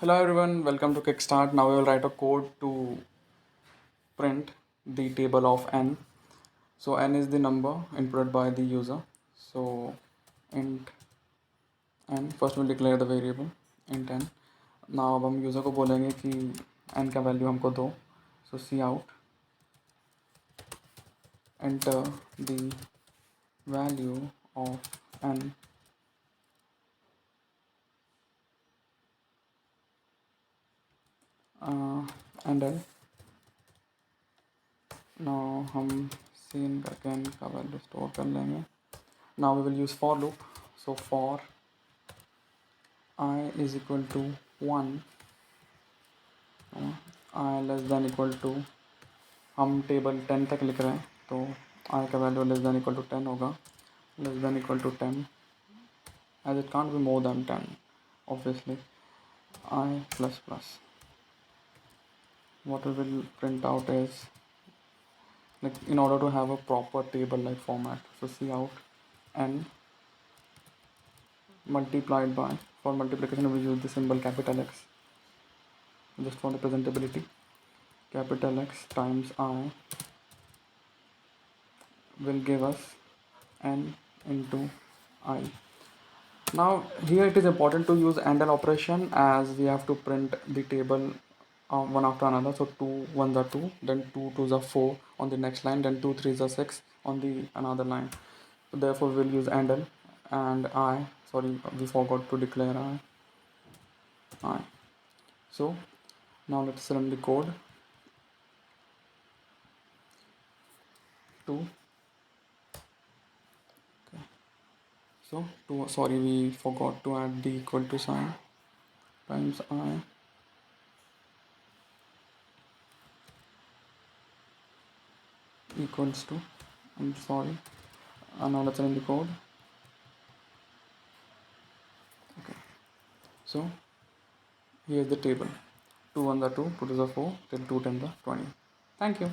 Hello everyone, welcome to Kickstart. Now we will write a code to print the table of n. So n is the number inputted by the user. So int n, first we'll declare the variable int n. Now अब हम user को बोलेंगे कि n का value हमको दो. So cout enter the value of n and l. Now हम cin करके n का वैल्यू स्टोर कर लेंगे. Now we will use for loop. So for I is equal to 1, I less than equal to, हम table 10 तक लिख रहे हैं तो I का value less than equal to 10 होगा, less than equal to 10 as it can't be more than 10 obviously. I plus plus, what we will print out is, like, in order to have a proper table like format, so see out n multiplied by, for multiplication we use the symbol capital X just for the presentability, capital X times I will give us n into I. Now here it is important to use AND operation, as we have to print the table one after another. So 2 1s are 2, then 2 2s are 4 on the next line, then 2 3s are 6 on the another line. So therefore we'll use AND and I, sorry, we forgot to declare I. So now let's run the code. 2, so 2, sorry, we forgot to add the equal to sign, times I equals to, I'm sorry, now let's run the code. Okay, so here's the table. 2 1s are 2, 2 2s are 4, till 2 10s are 20. Thank you.